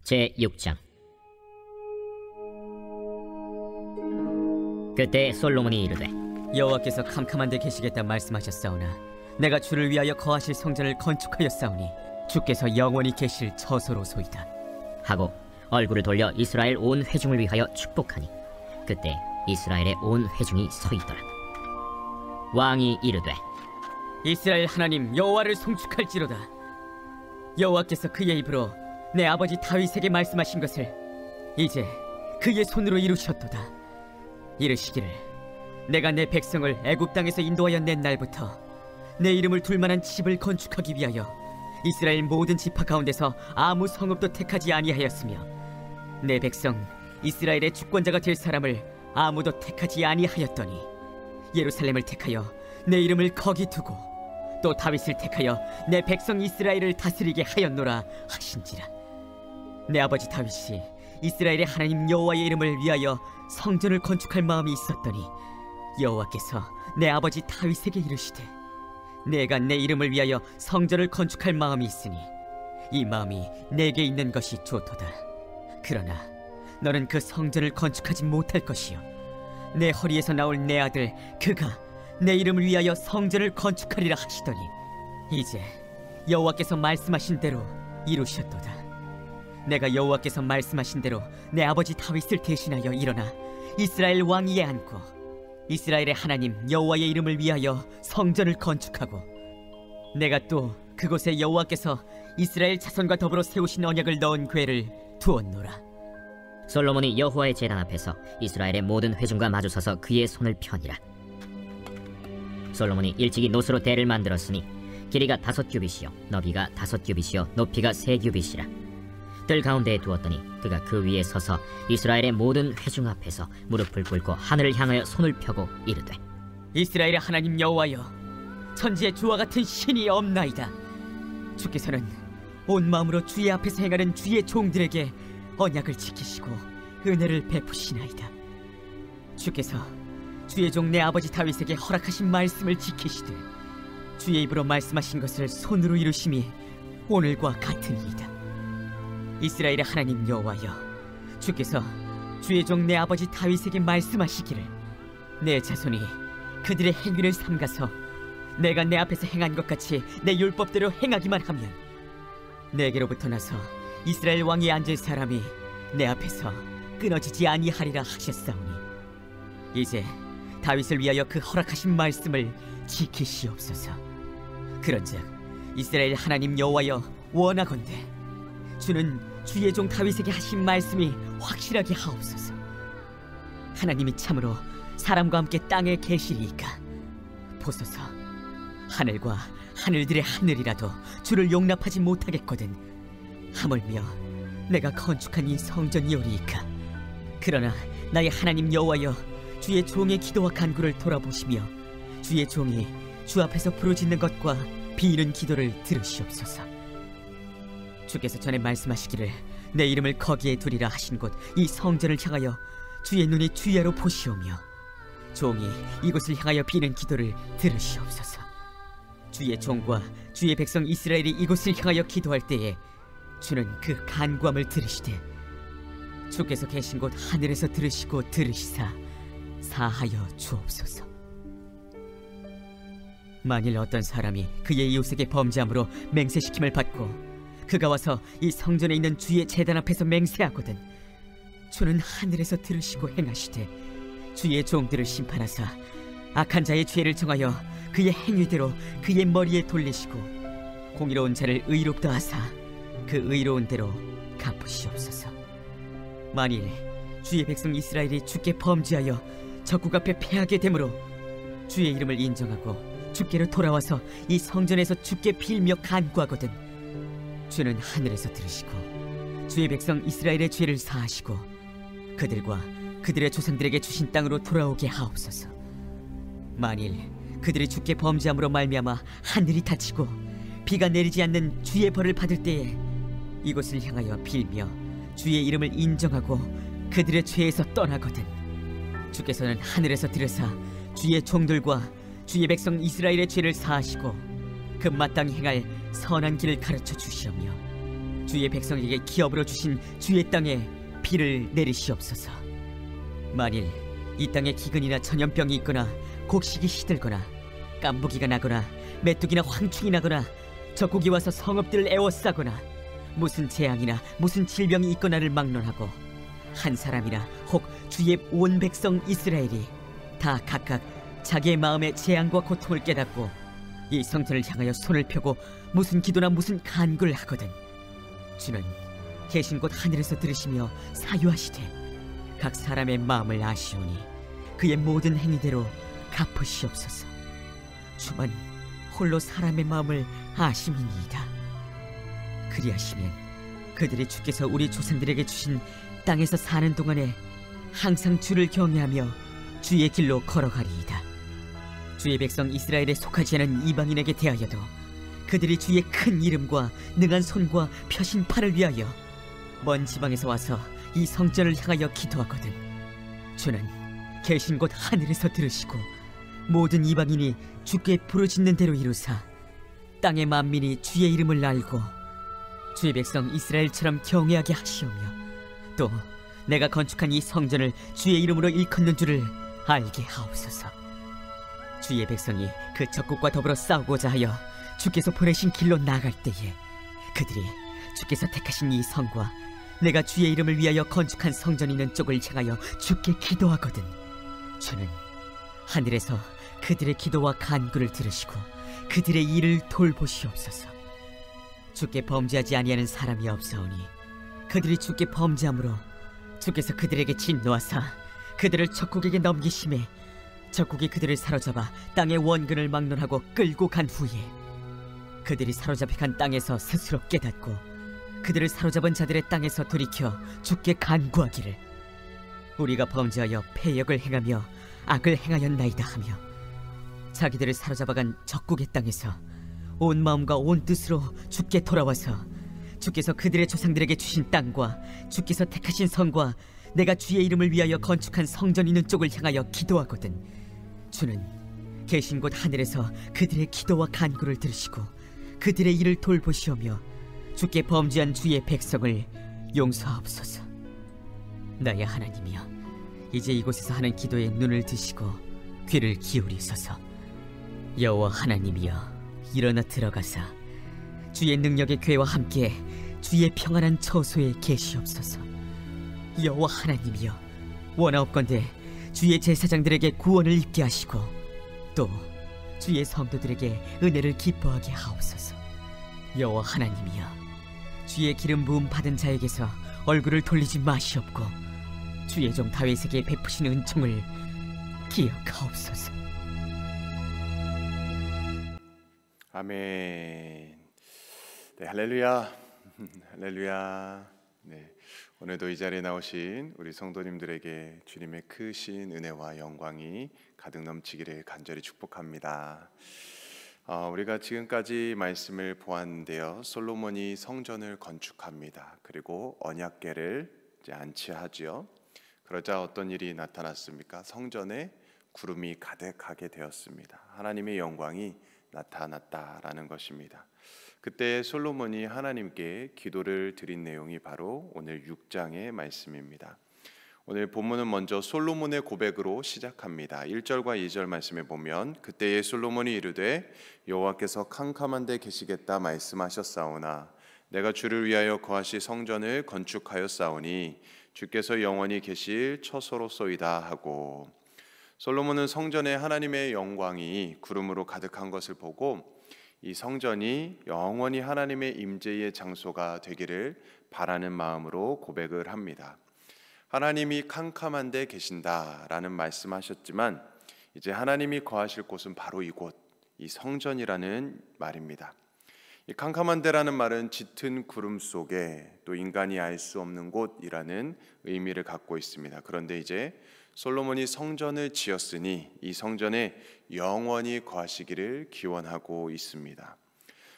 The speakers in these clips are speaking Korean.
제6장. 그때 솔로몬이 이르되, 여호와께서 캄캄한 데 계시겠다 말씀하셨사오나 내가 주를 위하여 거하실 성전을 건축하였사오니 주께서 영원히 계실 처소로소이다 하고 얼굴을 돌려 이스라엘 온 회중을 위하여 축복하니 그때 이스라엘의 온 회중이 서 있더라. 왕이 이르되, 이스라엘 하나님 여호와를 송축할지로다. 여호와께서 그의 입으로 내 아버지 다윗에게 말씀하신 것을 이제 그의 손으로 이루셨도다. 이르시기를, 내가 내 백성을 애굽 땅에서 인도하여 낸 날부터 내 이름을 둘 만한 집을 건축하기 위하여 이스라엘 모든 지파 가운데서 아무 성읍도 택하지 아니하였으며 내 백성 이스라엘의 주권자가 될 사람을 아무도 택하지 아니하였더니 예루살렘을 택하여 내 이름을 거기 두고 또 다윗을 택하여 내 백성 이스라엘을 다스리게 하였노라 하신지라. 내 아버지 다윗이 이스라엘의 하나님 여호와의 이름을 위하여 성전을 건축할 마음이 있었더니 여호와께서 내 아버지 다윗에게 이르시되, 내가 내 이름을 위하여 성전을 건축할 마음이 있으니 이 마음이 내게 있는 것이 좋도다. 그러나 너는 그 성전을 건축하지 못할 것이요 내 허리에서 나올 내 아들 그가 내 이름을 위하여 성전을 건축하리라 하시더니 이제 여호와께서 말씀하신 대로 이루셨도다. 내가 여호와께서 말씀하신 대로 내 아버지 다윗을 대신하여 일어나 이스라엘 왕위에 앉고 이스라엘의 하나님 여호와의 이름을 위하여 성전을 건축하고 내가 또 그곳에 여호와께서 이스라엘 자손과 더불어 세우신 언약을 넣은 궤를 두었노라. 솔로몬이 여호와의 제단 앞에서 이스라엘의 모든 회중과 마주서서 그의 손을 펴니라. 솔로몬이 일찍이 노스로 대를 만들었으니 길이가 5규빗이요 너비가 5규빗이요 높이가 3규빗이라. 뜰 가운데에 두었더니 그가 그 위에 서서 이스라엘의 모든 회중 앞에서 무릎을 꿇고 하늘을 향하여 손을 펴고 이르되, 이스라엘의 하나님 여호와여, 천지에 주와 같은 신이 없나이다. 주께서는 온 마음으로 주의 앞에서 행하는 주의 종들에게 언약을 지키시고 은혜를 베푸시나이다. 주께서 주의 종 내 아버지 다윗에게 허락하신 말씀을 지키시되 주의 입으로 말씀하신 것을 손으로 이루심이 오늘과 같으니이다. 이스라엘의 하나님 여호와여, 주께서 주의 종 내 아버지 다윗에게 말씀하시기를, 내 자손이 그들의 행위를 삼가서 내가 내 앞에서 행한 것 같이 내 율법대로 행하기만 하면 내게로부터 나서 이스라엘 왕위에 앉을 사람이 내 앞에서 끊어지지 아니하리라 하셨사오니 이제 다윗을 위하여 그 허락하신 말씀을 지키시옵소서. 그런즉 이스라엘 하나님 여호와여, 원하건대 주는 주의 종 다윗에게 하신 말씀이 확실하게 하옵소서. 하나님이 참으로 사람과 함께 땅에 계시리이까 보소서, 하늘과 하늘들의 하늘이라도 주를 용납하지 못하겠거든 하물며 내가 건축한 이 성전이오리이까. 그러나 나의 하나님 여호와여, 주의 종의 기도와 간구를 돌아보시며 주의 종이 주 앞에서 부르짖는 것과 비는 기도를 들으시옵소서. 주께서 전에 말씀하시기를 내 이름을 거기에 두리라 하신 곳 이 성전을 향하여 주의 눈이 주야로 보시오며 종이 이곳을 향하여 비는 기도를 들으시옵소서. 주의 종과 주의 백성 이스라엘이 이곳을 향하여 기도할 때에 주는 그 간구함을 들으시되 주께서 계신 곳 하늘에서 들으시고 들으시사 사하여 주옵소서. 만일 어떤 사람이 그의 이웃에게 범죄함으로 맹세시킴을 받고 그가 와서 이 성전에 있는 주의 제단 앞에서 맹세하거든 주는 하늘에서 들으시고 행하시되 주의 종들을 심판하사 악한 자의 죄를 정하여 그의 행위대로 그의 머리에 돌리시고 공의로운 자를 의롭다 하사 그 의로운 대로 갚으시옵소서. 만일 주의 백성 이스라엘이 주께 범죄하여 적국 앞에 패하게 되므로 주의 이름을 인정하고 주께로 돌아와서 이 성전에서 주께 빌며 간구하거든 주는 하늘에서 들으시고 주의 백성 이스라엘의 죄를 사하시고 그들과 그들의 조상들에게 주신 땅으로 돌아오게 하옵소서. 만일 그들이 주께 범죄함으로 말미암아 하늘이 닫히고 비가 내리지 않는 주의 벌을 받을 때에 이곳을 향하여 빌며 주의 이름을 인정하고 그들의 죄에서 떠나거든 주께서는 하늘에서 들으사 주의 종들과 주의 백성 이스라엘의 죄를 사하시고 그 마땅히 행할 선한 길을 가르쳐 주시오며 주의 백성에게 기업으로 주신 주의 땅에 비를 내리시옵소서. 만일 이 땅에 기근이나 전염병이 있거나 곡식이 시들거나 깐부기가 나거나 메뚜기나 황충이 나거나 적국이 와서 성읍들을 에워싸거나 무슨 재앙이나 무슨 질병이 있거나를 막론하고 한 사람이나 혹 주의 온 백성 이스라엘이 다 각각 자기의 마음의 재앙과 고통을 깨닫고 이 성전을 향하여 손을 펴고 무슨 기도나 무슨 간구를 하거든 주는 계신 곳 하늘에서 들으시며 사유하시되 각 사람의 마음을 아시오니 그의 모든 행위대로 갚으시옵소서. 주만 홀로 사람의 마음을 아심이니이다. 그리하시면 그들이 주께서 우리 조상들에게 주신 땅에서 사는 동안에 항상 주를 경외하며 주의 길로 걸어가리이다. 주의 백성 이스라엘에 속하지 않은 이방인에게 대하여도 그들이 주의 큰 이름과 능한 손과 펴신 팔을 위하여 먼 지방에서 와서 이 성전을 향하여 기도하거든 주는 계신 곳 하늘에서 들으시고 모든 이방인이 주께 부르짖는 대로 이루사 땅의 만민이 주의 이름을 알고 주의 백성 이스라엘처럼 경외하게 하시오며 또 내가 건축한 이 성전을 주의 이름으로 일컫는 줄을 알게 하옵소서. 주의 백성이 그 적국과 더불어 싸우고자 하여 주께서 보내신 길로 나아갈 때에 그들이 주께서 택하신 이 성과 내가 주의 이름을 위하여 건축한 성전이 있는 쪽을 향하여 주께 기도하거든 주는 하늘에서 그들의 기도와 간구를 들으시고 그들의 일을 돌보시옵소서. 주께 범죄하지 아니하는 사람이 없사오니 그들이 주께 범죄함으로 주께서 그들에게 진노하사 그들을 적국에게 넘기심에 적국이 그들을 사로잡아 땅의 원근을 막론하고 끌고 간 후에 그들이 사로잡혀 간 땅에서 스스로 깨닫고 그들을 사로잡은 자들의 땅에서 돌이켜 주께 간구하기를 우리가 범죄하여 패역을 행하며 악을 행하였나이다 하며 자기들을 사로잡아간 적국의 땅에서 온 마음과 온 뜻으로 주께 돌아와서 주께서 그들의 조상들에게 주신 땅과 주께서 택하신 성과 내가 주의 이름을 위하여 건축한 성전 있는 쪽을 향하여 기도하거든 주는 계신 곳 하늘에서 그들의 기도와 간구를 들으시고 그들의 일을 돌보시오며 주께 범죄한 주의 백성을 용서하옵소서. 나의 하나님이여 이제 이곳에서 하는 기도에 눈을 드시고 귀를 기울이소서. 여호와 하나님이여 일어나 들어가사 주의 능력의 궤와 함께 주의 평안한 처소에 계시옵소서. 여호와 하나님이여 원하옵건대 주의 제사장들에게 구원을 입게 하시고 또 주의 성도들에게 은혜를 기뻐하게 하옵소서. 여호와 하나님이여 주의 기름 부음 받은 자에게서 얼굴을 돌리지 마시옵고 주의 종 다윗에게 베푸신 은총을 기억하옵소서. 아멘. 네, 할렐루야. 할렐루야. 네, 오늘도 이 자리에 나오신 우리 성도님들에게 주님의 크신 은혜와 영광이 가득 넘치기를 간절히 축복합니다. 우리가 지금까지 말씀을 보았는데요, 솔로몬이 성전을 건축합니다. 그리고 언약궤를 이제 안치하지요. 그러자 어떤 일이 나타났습니까? 성전에 구름이 가득하게 되었습니다. 하나님의 영광이 나타났다라는 것입니다. 그때 솔로몬이 하나님께 기도를 드린 내용이 바로 오늘 6장의 말씀입니다. 오늘 본문은 먼저 솔로몬의 고백으로 시작합니다. 1절과 2절 말씀에 보면 그때에 솔로몬이 이르되 여호와께서 캄캄한 데 계시겠다 말씀하셨사오나 내가 주를 위하여 거하시 성전을 건축하였사오니 주께서 영원히 계실 처소로소이다 하고, 솔로몬은 성전에 하나님의 영광이 구름으로 가득한 것을 보고 이 성전이 영원히 하나님의 임재의 장소가 되기를 바라는 마음으로 고백을 합니다. 하나님이 캄캄한 데 계신다라는 말씀하셨지만 이제 하나님이 거하실 곳은 바로 이곳, 이 성전이라는 말입니다. 이 캄캄한 데라는 말은 짙은 구름 속에 또 인간이 알 수 없는 곳이라는 의미를 갖고 있습니다. 그런데 이제 솔로몬이 성전을 지었으니 이 성전에 영원히 거하시기를 기원하고 있습니다.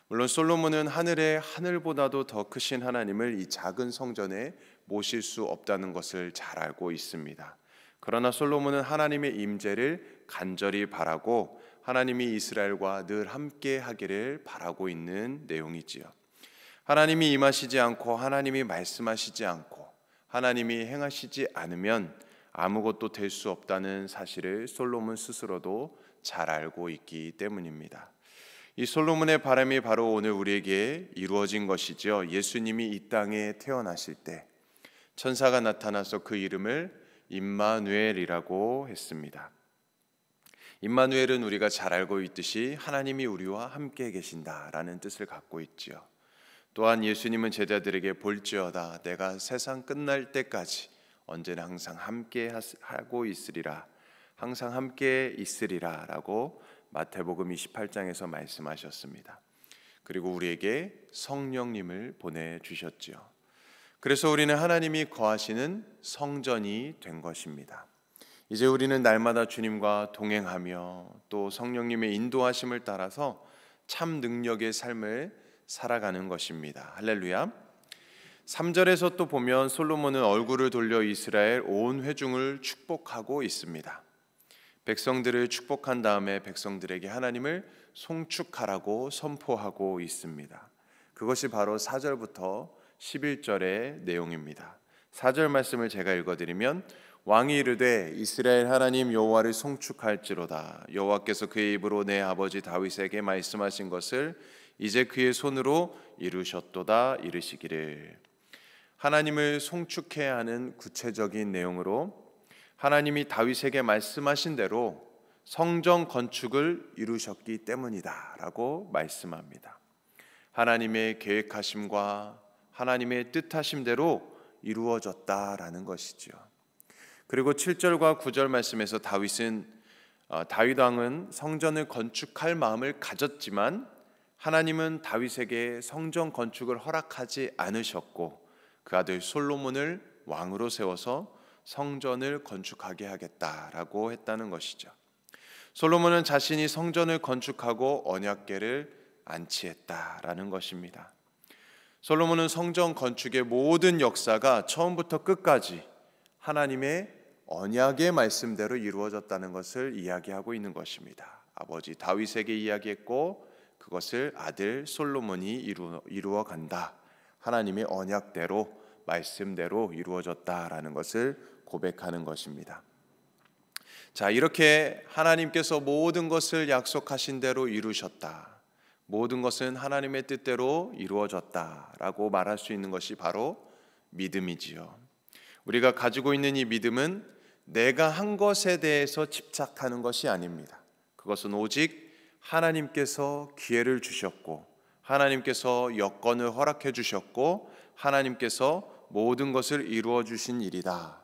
물론 솔로몬은 하늘의 하늘보다도 더 크신 하나님을 이 작은 성전에 모실 수 없다는 것을 잘 알고 있습니다. 그러나 솔로몬은 하나님의 임재를 간절히 바라고 하나님이 이스라엘과 늘 함께 하기를 바라고 있는 내용이지요. 하나님이 임하시지 않고 하나님이 말씀하시지 않고 하나님이 행하시지 않으면 아무것도 될 수 없다는 사실을 솔로몬 스스로도 잘 알고 있기 때문입니다. 이 솔로몬의 바람이 바로 오늘 우리에게 이루어진 것이죠. 예수님이 이 땅에 태어나실 때 천사가 나타나서 그 이름을 임마누엘이라고 했습니다. 임마누엘은 우리가 잘 알고 있듯이 하나님이 우리와 함께 계신다라는 뜻을 갖고 있지요. 또한 예수님은 제자들에게 볼지어다 내가 세상 끝날 때까지 언제나 항상 함께 하고 있으리라, 항상 함께 있으리라 라고 마태복음 28장에서 말씀하셨습니다. 그리고 우리에게 성령님을 보내주셨지요. 그래서 우리는 하나님이 거하시는 성전이 된 것입니다. 이제 우리는 날마다 주님과 동행하며 또 성령님의 인도하심을 따라서 참 능력의 삶을 살아가는 것입니다. 할렐루야. 3절에서 또 보면 솔로몬은 얼굴을 돌려 이스라엘 온 회중을 축복하고 있습니다. 백성들을 축복한 다음에 백성들에게 하나님을 송축하라고 선포하고 있습니다. 그것이 바로 4절부터 11절의 내용입니다. 4절 말씀을 제가 읽어드리면 왕이 이르되 이스라엘 하나님 여호와를 송축할지로다. 여호와께서 그의 입으로 내 아버지 다윗에게 말씀하신 것을 이제 그의 손으로 이루셨도다. 이르시기를. 하나님을 송축해야 하는 구체적인 내용으로 하나님이 다윗에게 말씀하신 대로 성전 건축을 이루셨기 때문이다 라고 말씀합니다. 하나님의 계획하심과 하나님의 뜻하심대로 이루어졌다라는 것이죠. 그리고 7절과 9절 말씀에서 다윗 왕은 성전을 건축할 마음을 가졌지만 하나님은 다윗에게 성전 건축을 허락하지 않으셨고 그 아들 솔로몬을 왕으로 세워서 성전을 건축하게 하겠다라고 했다는 것이죠. 솔로몬은 자신이 성전을 건축하고 언약궤를 안치했다라는 것입니다. 솔로몬은 성전 건축의 모든 역사가 처음부터 끝까지 하나님의 언약의 말씀대로 이루어졌다는 것을 이야기하고 있는 것입니다. 아버지 다윗에게 이야기했고 그것을 아들 솔로몬이 이루어 간다. 하나님의 언약대로 말씀대로 이루어졌다라는 것을 고백하는 것입니다. 자, 이렇게 하나님께서 모든 것을 약속하신 대로 이루셨다. 모든 것은 하나님의 뜻대로 이루어졌다라고 말할 수 있는 것이 바로 믿음이지요. 우리가 가지고 있는 이 믿음은 내가 한 것에 대해서 집착하는 것이 아닙니다. 그것은 오직 하나님께서 기회를 주셨고 하나님께서 여건을 허락해 주셨고 하나님께서 모든 것을 이루어 주신 일이다.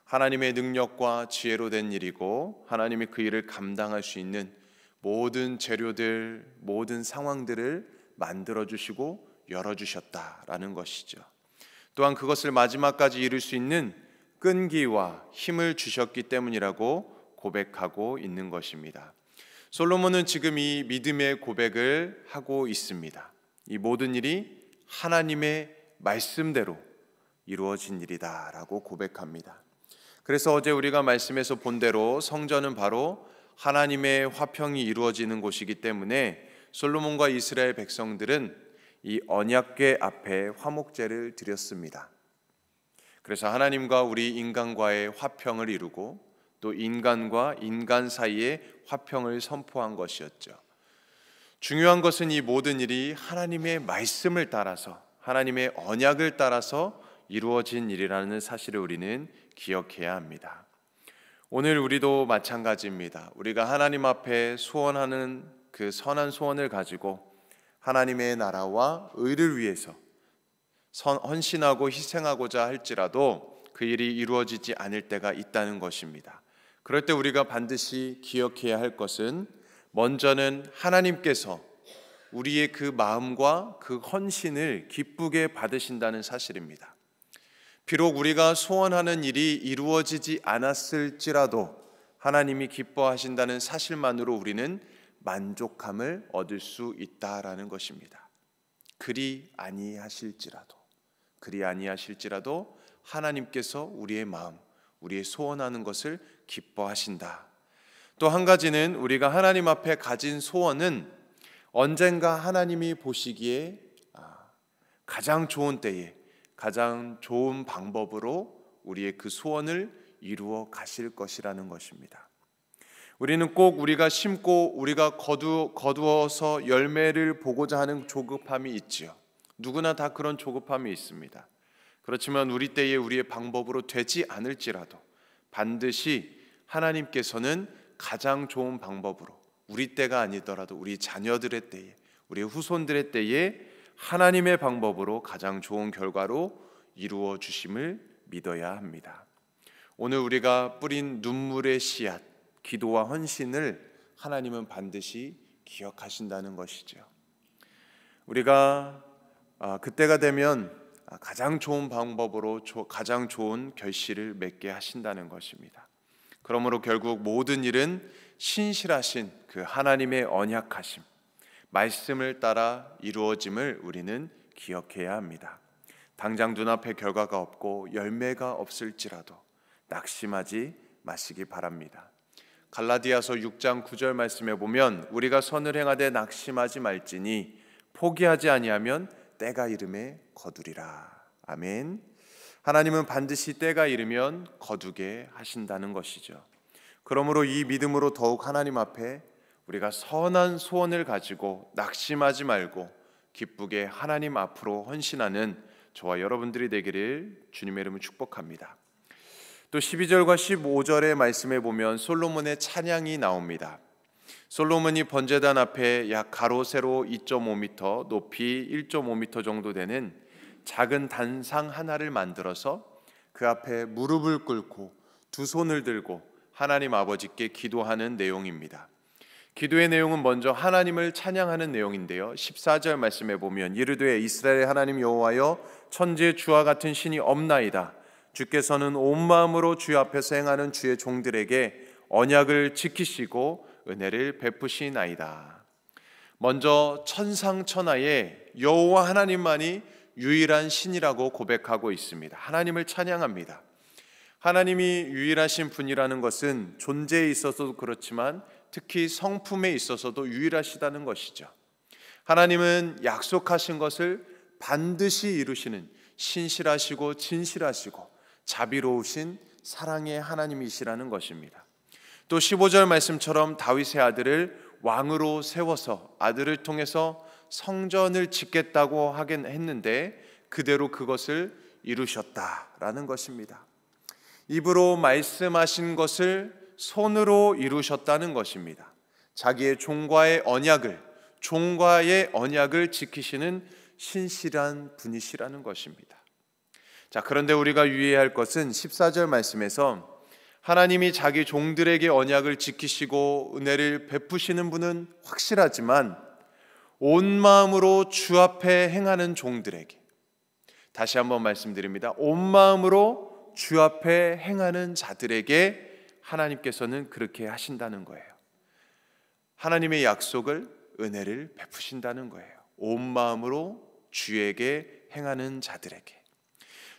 하나님의 능력과 지혜로 된 일이고 하나님이 그 일을 감당할 수 있는 모든 재료들, 모든 상황들을 만들어 주시고 열어 주셨다라는 것이죠. 또한 그것을 마지막까지 이룰 수 있는 끈기와 힘을 주셨기 때문이라고 고백하고 있는 것입니다. 솔로몬은 지금 이 믿음의 고백을 하고 있습니다. 이 모든 일이 하나님의 말씀대로 이루어진 일이다라고 고백합니다. 그래서 어제 우리가 말씀에서 본 대로 성전은 바로 하나님의 화평이 이루어지는 곳이기 때문에 솔로몬과 이스라엘 백성들은 이 언약궤 앞에 화목제를 드렸습니다. 그래서 하나님과 우리 인간과의 화평을 이루고 또 인간과 인간 사이의 화평을 선포한 것이었죠. 중요한 것은 이 모든 일이 하나님의 말씀을 따라서 하나님의 언약을 따라서 이루어진 일이라는 사실을 우리는 기억해야 합니다. 오늘 우리도 마찬가지입니다. 우리가 하나님 앞에 소원하는 그 선한 소원을 가지고 하나님의 나라와 의를 위해서 헌신하고 희생하고자 할지라도 그 일이 이루어지지 않을 때가 있다는 것입니다. 그럴 때 우리가 반드시 기억해야 할 것은 먼저는 하나님께서 우리의 그 마음과 그 헌신을 기쁘게 받으신다는 사실입니다. 비록 우리가 소원하는 일이 이루어지지 않았을지라도 하나님이 기뻐하신다는 사실만으로 우리는 만족함을 얻을 수 있다라는 것입니다. 그리 아니하실지라도 하나님께서 우리의 마음, 우리의 소원하는 것을 기뻐하신다. 또 한 가지는 우리가 하나님 앞에 가진 소원은 언젠가 하나님이 보시기에 가장 좋은 때에 가장 좋은 방법으로 우리의 그 소원을 이루어 가실 것이라는 것입니다. 우리는 꼭 우리가 심고 우리가 거두어서 열매를 보고자 하는 조급함이 있지요. 누구나 다 그런 조급함이 있습니다. 그렇지만 우리 때에 우리의 방법으로 되지 않을지라도 반드시 하나님께서는 가장 좋은 방법으로, 우리 때가 아니더라도 우리 자녀들의 때에, 우리 후손들의 때에 하나님의 방법으로 가장 좋은 결과로 이루어 주심을 믿어야 합니다. 오늘 우리가 뿌린 눈물의 씨앗, 기도와 헌신을 하나님은 반드시 기억하신다는 것이죠. 우리가 그때가 되면 가장 좋은 방법으로 가장 좋은 결실을 맺게 하신다는 것입니다. 그러므로 결국 모든 일은 신실하신 그 하나님의 언약하심, 말씀을 따라 이루어짐을 우리는 기억해야 합니다. 당장 눈앞에 결과가 없고 열매가 없을지라도 낙심하지 마시기 바랍니다. 갈라디아서 6장 9절 말씀에 보면 우리가 선을 행하되 낙심하지 말지니 포기하지 아니하면 때가 이름에 거두리라. 아멘. 하나님은 반드시 때가 이르면 거두게 하신다는 것이죠. 그러므로 이 믿음으로 더욱 하나님 앞에 우리가 선한 소원을 가지고 낙심하지 말고 기쁘게 하나님 앞으로 헌신하는 저와 여러분들이 되기를 주님의 이름으로 축복합니다. 또 12절과 15절의 말씀에 보면 솔로몬의 찬양이 나옵니다. 솔로몬이 번제단 앞에 약 가로 세로 2.5m, 높이 1.5m 정도 되는 작은 단상 하나를 만들어서 그 앞에 무릎을 꿇고 두 손을 들고 하나님 아버지께 기도하는 내용입니다. 기도의 내용은 먼저 하나님을 찬양하는 내용인데요, 14절 말씀에 보면 이르되 이스라엘의 하나님 여호와여 천지에 주와 같은 신이 없나이다. 주께서는 온 마음으로 주 앞에서 행하는 주의 종들에게 언약을 지키시고 은혜를 베푸시나이다. 먼저 천상천하에 여호와 하나님만이 유일한 신이라고 고백하고 있습니다. 하나님을 찬양합니다. 하나님이 유일하신 분이라는 것은 존재에 있어서도 그렇지만 특히 성품에 있어서도 유일하시다는 것이죠. 하나님은 약속하신 것을 반드시 이루시는 신실하시고 진실하시고 자비로우신 사랑의 하나님이시라는 것입니다. 또 15절 말씀처럼 다윗의 아들을 왕으로 세워서 아들을 통해서 성전을 짓겠다고 하긴 했는데 그대로 그것을 이루셨다라는 것입니다. 입으로 말씀하신 것을 손으로 이루셨다는 것입니다. 자기의 종과의 언약을 지키시는 신실한 분이시라는 것입니다. 자, 그런데 우리가 유의해야 할 것은 14절 말씀에서 하나님이 자기 종들에게 언약을 지키시고 은혜를 베푸시는 분은 확실하지만 온 마음으로 주 앞에 행하는 종들에게, 다시 한번 말씀드립니다. 온 마음으로 주 앞에 행하는 자들에게 하나님께서는 그렇게 하신다는 거예요. 하나님의 약속을, 은혜를 베푸신다는 거예요. 온 마음으로 주에게 행하는 자들에게.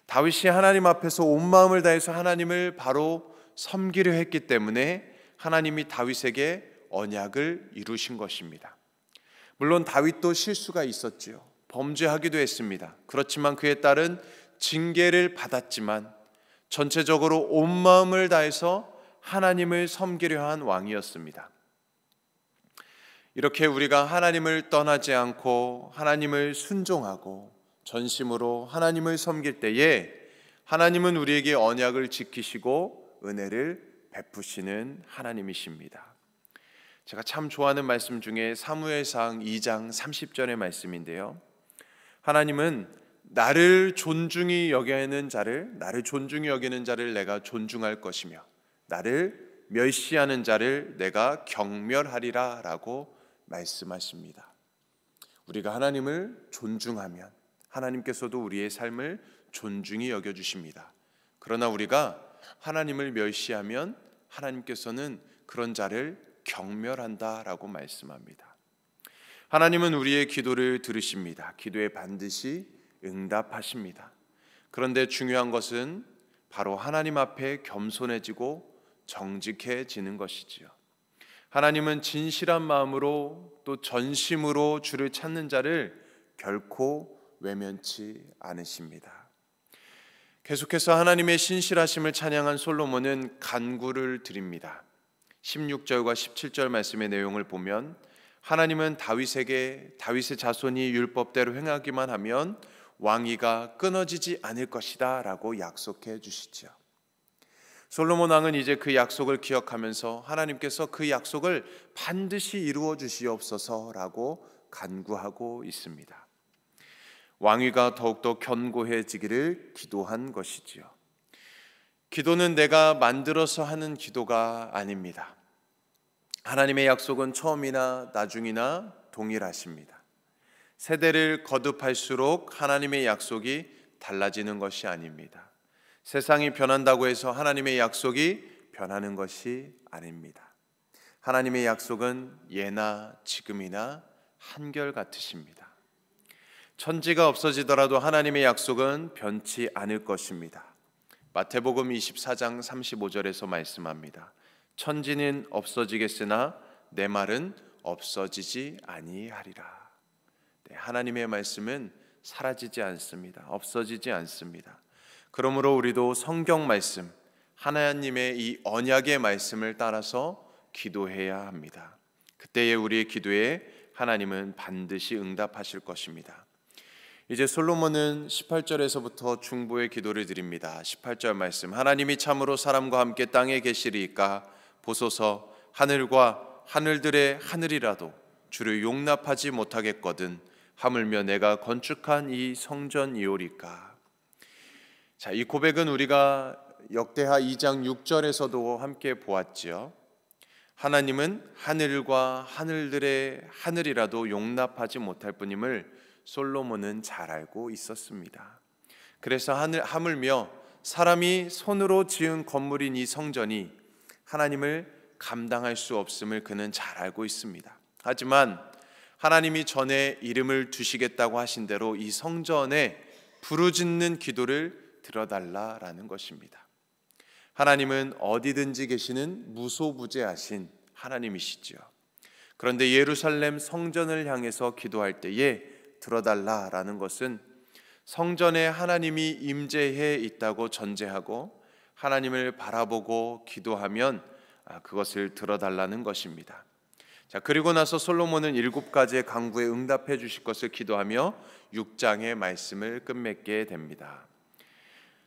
다윗이 하나님 앞에서 온 마음을 다해서 하나님을 바로 섬기려 했기 때문에 하나님이 다윗에게 언약을 이루신 것입니다. 물론 다윗도 실수가 있었지요. 범죄하기도 했습니다. 그렇지만 그에 따른 징계를 받았지만 전체적으로 온 마음을 다해서 하나님을 섬기려 한 왕이었습니다. 이렇게 우리가 하나님을 떠나지 않고 하나님을 순종하고 전심으로 하나님을 섬길 때에 하나님은 우리에게 언약을 지키시고 은혜를 베푸시는 하나님이십니다. 제가 참 좋아하는 말씀 중에 사무엘상 2장 30절의 말씀인데요, 하나님은 나를 존중히 여기는 자를 내가 존중할 것이며 나를 멸시하는 자를 내가 경멸하리라 라고 말씀하십니다. 우리가 하나님을 존중하면 하나님께서도 우리의 삶을 존중히 여겨주십니다. 그러나 우리가 하나님을 멸시하면 하나님께서는 그런 자를 경멸한다라고 말씀합니다. 하나님은 우리의 기도를 들으십니다. 기도에 반드시 응답하십니다. 그런데 중요한 것은 바로 하나님 앞에 겸손해지고 정직해지는 것이지요. 하나님은 진실한 마음으로 또 전심으로 주를 찾는 자를 결코 외면치 않으십니다. 계속해서 하나님의 신실하심을 찬양한 솔로몬은 간구를 드립니다. 16절과 17절 말씀의 내용을 보면 하나님은 다윗의 자손이 율법대로 행하기만 하면 왕위가 끊어지지 않을 것이다 라고 약속해 주시죠. 솔로몬 왕은 이제 그 약속을 기억하면서 하나님께서 그 약속을 반드시 이루어 주시옵소서라고 간구하고 있습니다. 왕위가 더욱더 견고해지기를 기도한 것이지요. 기도는 내가 만들어서 하는 기도가 아닙니다. 하나님의 약속은 처음이나 나중이나 동일하십니다. 세대를 거듭할수록 하나님의 약속이 달라지는 것이 아닙니다. 세상이 변한다고 해서 하나님의 약속이 변하는 것이 아닙니다. 하나님의 약속은 예나 지금이나 한결같으십니다. 천지가 없어지더라도 하나님의 약속은 변치 않을 것입니다. 마태복음 24장 35절에서 말씀합니다. 천지는 없어지겠으나 내 말은 없어지지 아니하리라. 네, 하나님의 말씀은 사라지지 않습니다. 없어지지 않습니다. 그러므로 우리도 성경 말씀, 하나님의 이 언약의 말씀을 따라서 기도해야 합니다. 그때의 우리의 기도에 하나님은 반드시 응답하실 것입니다. 이제 솔로몬은 18절에서부터 중보의 기도를 드립니다. 18절 말씀, 하나님이 참으로 사람과 함께 땅에 계시리이까 보소서 하늘과 하늘들의 하늘이라도 주를 용납하지 못하겠거든 하물며 내가 건축한 이 성전이오리까. 자, 이 고백은 우리가 역대하 2장 6절에서도 함께 보았지요. 하나님은 하늘과 하늘들의 하늘이라도 용납하지 못할 뿐임을 솔로몬은 잘 알고 있었습니다. 그래서 하물며 사람이 손으로 지은 건물인 이 성전이 하나님을 감당할 수 없음을 그는 잘 알고 있습니다. 하지만 하나님이 전에 이름을 두시겠다고 하신 대로 이 성전에 부르짖는 기도를 들어달라라는 것입니다. 하나님은 어디든지 계시는 무소부재하신 하나님이시죠. 그런데 예루살렘 성전을 향해서 기도할 때에 들어달라라는 것은 성전에 하나님이 임재해 있다고 전제하고 하나님을 바라보고 기도하면 그것을 들어달라는 것입니다. 자, 그리고 나서 솔로몬은 7가지의 간구에 응답해 주실 것을 기도하며 6장의 말씀을 끝맺게 됩니다.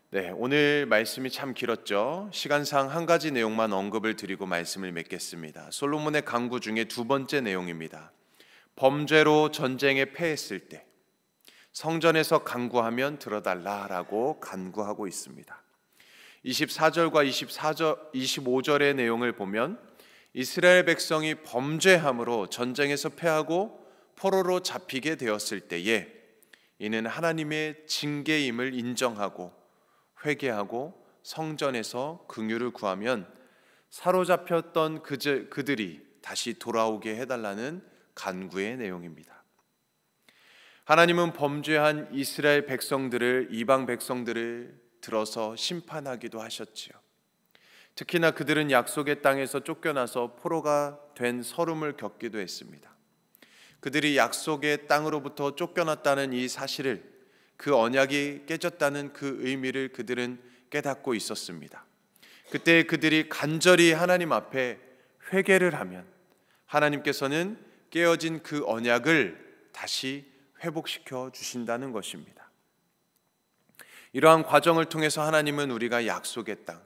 네, 오늘 말씀이 참 길었죠. 시간상 한 가지 내용만 언급을 드리고 말씀을 맺겠습니다. 솔로몬의 간구 중에 두 번째 내용입니다. 범죄로 전쟁에 패했을 때 성전에서 간구하면 들어달라라고 간구하고 있습니다. 24절과 25절의 내용을 보면 이스라엘 백성이 범죄함으로 전쟁에서 패하고 포로로 잡히게 되었을 때에 이는 하나님의 징계임을 인정하고 회개하고 성전에서 긍휼을 구하면 사로잡혔던 그들이 다시 돌아오게 해달라는 간구의 내용입니다. 하나님은 범죄한 이스라엘 백성들을, 이방 백성들을 들어서 심판하기도 하셨지요. 특히나 그들은 약속의 땅에서 쫓겨나서 포로가 된 서름을 겪기도 했습니다. 그들이 약속의 땅으로부터 쫓겨났다는 이 사실을, 그 언약이 깨졌다는 그 의미를 그들은 깨닫고 있었습니다. 그때 그들이 간절히 하나님 앞에 회개를 하면 하나님께서는 깨어진 그 언약을 다시 회복시켜 주신다는 것입니다. 이러한 과정을 통해서 하나님은 우리가 약속의 땅,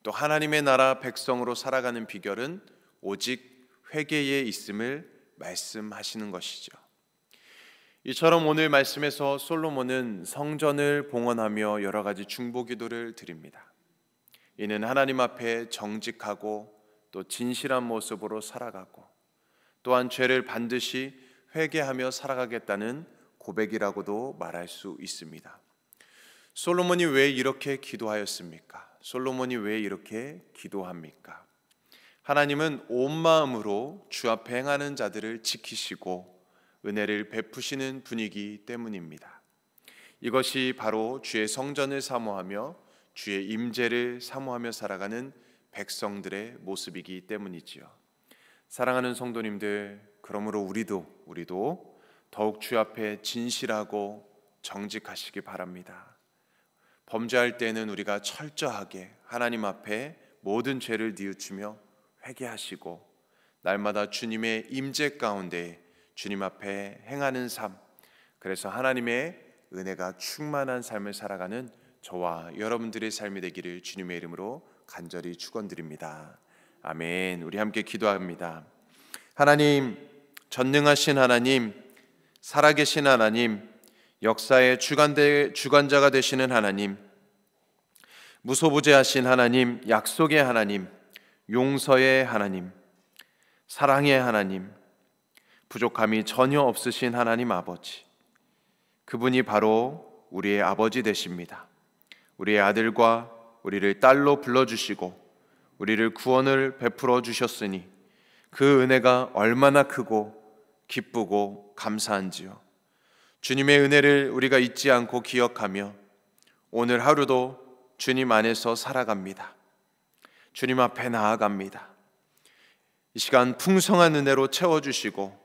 또 하나님의 나라 백성으로 살아가는 비결은 오직 회개에 있음을 말씀하시는 것이죠. 이처럼 오늘 말씀에서 솔로몬은 성전을 봉헌하며 여러 가지 중보 기도를 드립니다. 이는 하나님 앞에 정직하고 또 진실한 모습으로 살아가고 또한 죄를 반드시 회개하며 살아가겠다는 고백이라고도 말할 수 있습니다. 솔로몬이 왜 이렇게 기도하였습니까? 솔로몬이 왜 이렇게 기도합니까? 하나님은 온 마음으로 주 앞에 행하는 자들을 지키시고 은혜를 베푸시는 분이기 때문입니다. 이것이 바로 주의 성전을 사모하며 주의 임재를 사모하며 살아가는 백성들의 모습이기 때문이지요. 사랑하는 성도님들, 그러므로 우리도 더욱 주 앞에 진실하고 정직하시기 바랍니다. 범죄할 때는 우리가 철저하게 하나님 앞에 모든 죄를 뉘우치며 회개하시고 날마다 주님의 임재 가운데 주님 앞에 행하는 삶, 그래서 하나님의 은혜가 충만한 삶을 살아가는 저와 여러분들의 삶이 되기를 주님의 이름으로 간절히 축원드립니다. 아멘. 우리 함께 기도합니다. 하나님, 전능하신 하나님, 살아계신 하나님, 역사의 주관자가 되시는 하나님, 무소부재하신 하나님, 약속의 하나님, 용서의 하나님, 사랑의 하나님, 부족함이 전혀 없으신 하나님 아버지, 그분이 바로 우리의 아버지 되십니다. 우리의 아들과 우리를 딸로 불러주시고 우리를 구원을 베풀어 주셨으니 그 은혜가 얼마나 크고 기쁘고 감사한지요. 주님의 은혜를 우리가 잊지 않고 기억하며 오늘 하루도 주님 안에서 살아갑니다. 주님 앞에 나아갑니다. 이 시간 풍성한 은혜로 채워주시고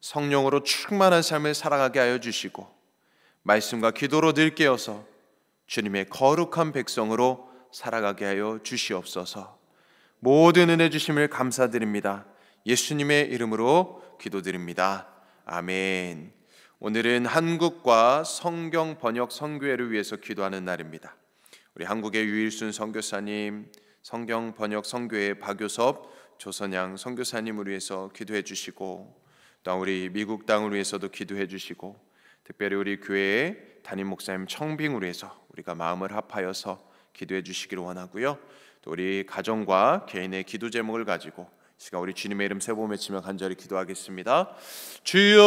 성령으로 충만한 삶을 살아가게 하여 주시고 말씀과 기도로 늘 깨어서 주님의 거룩한 백성으로 살아가게 하여 주시옵소서. 모든 은혜 주심을 감사드립니다. 예수님의 이름으로 기도드립니다. 아멘. 오늘은 한국과 성경 번역 선교회를 위해서 기도하는 날입니다. 우리 한국의 유일순 선교사님, 성경 번역 선교회 박효섭 조선양 선교사님을 위해서 기도해 주시고, 또 우리 미국 땅을 위해서도 기도해 주시고, 특별히 우리 교회의 담임 목사님 청빙을 위해서 우리가 마음을 합하여서 기도해 주시기를 원하고요. 또 우리 가정과 개인의 기도 제목을 가지고 시간 우리 주님의 이름 세 번 외치며 간절히 기도하겠습니다. 주여